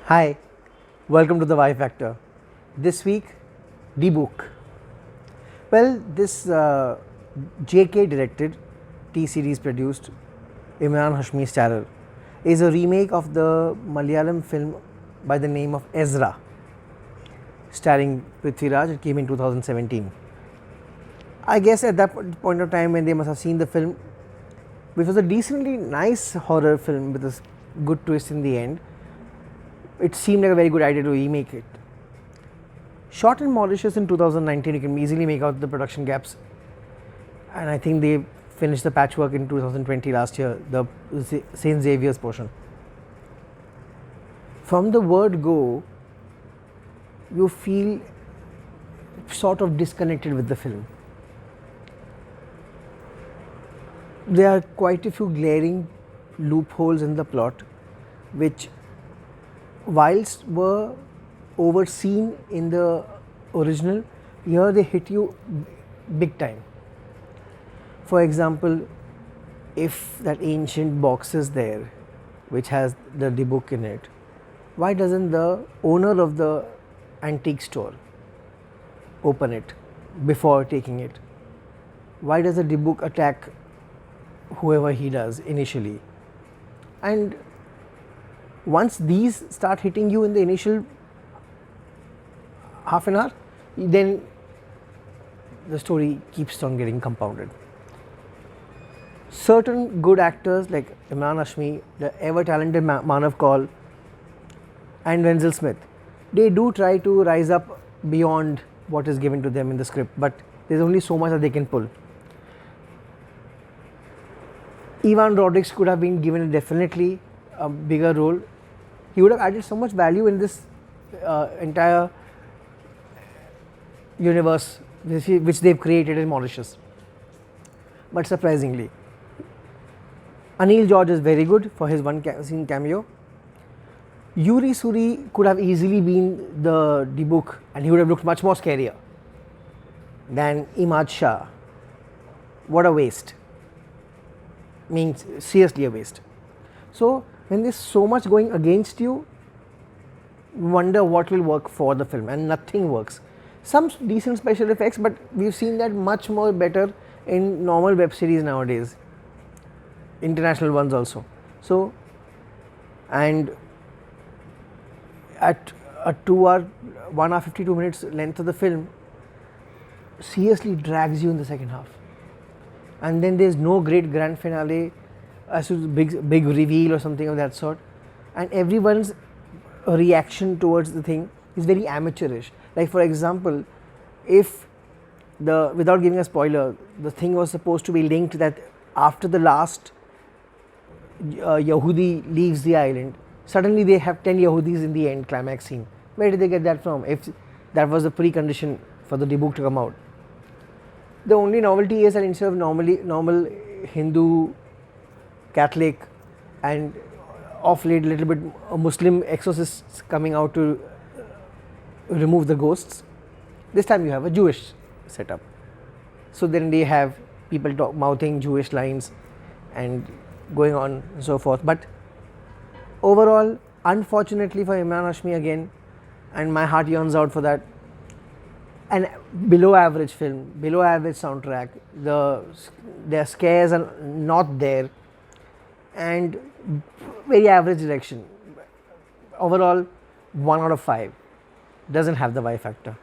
Hi, welcome to the Y Factor. This week, the book. Well, this JK directed, T series produced, Imran Hashmi starrer, is a remake of the Malayalam film by the name of Ezra, starring Prithviraj. It came in 2017. I guess at that point of time when they must have seen the film, which was a decently nice horror film with a good twist in the end, it seemed like a very good idea to remake it. Shot in Mauritius in 2019, you can easily make out the production gaps, and I think they finished the patchwork in 2020 last year, the St. Xavier's portion. From the word go, you feel sort of disconnected with the film. There are quite a few glaring loopholes in the plot, which, whilst were overseen in the original, here they hit you big time. For example, if that ancient box is there, which has the book in it, why doesn't the owner of the antique store open it before taking it? Why does the book attack whoever he does initially? And once these start hitting you in the initial half an hour, then the story keeps on getting compounded. Certain good actors like Imran Hashmi, the ever talented Manav Kaul, and Wenzel Smith, they do try to rise up beyond what is given to them in the script, but there's only so much that they can pull. Ivan Rodriguez could have been given definitely a bigger role. He would have added so much value in this entire universe which they've created in Mauritius. But surprisingly, Anil George is very good for his one scene cameo. Yuri Suri could have easily been the book, and he would have looked much more scarier than Imad Shah. What a waste. Means seriously a waste. So when there's so much going against you, wonder what will work for the film, and nothing works. Some decent special effects, but we've seen that much more better in normal web series nowadays, international ones also. So, and at a 2 hour, 1 hour 52 minutes length of the film, seriously drags you in the second half. And then there's no great grand finale as to big reveal or something of that sort, and everyone's reaction towards the thing is very amateurish. Like, for example, if without giving a spoiler, the thing was supposed to be linked that after the last Yahudi leaves the island, suddenly they have 10 Yahudis in the end climax scene. Where did they get that from, if that was the precondition for the book to come out? The only novelty is that instead of normal Hindu, Catholic, and of late a little bit Muslim exorcists coming out to remove the ghosts, this time you have a Jewish setup. So then they have people mouthing Jewish lines and going on and so forth. But overall, unfortunately for Imran Hashmi again, and my heart yearns out for that, an below average film, below average soundtrack, their scares are not there, and very average direction. Overall, 1 out of 5 doesn't have the Y factor.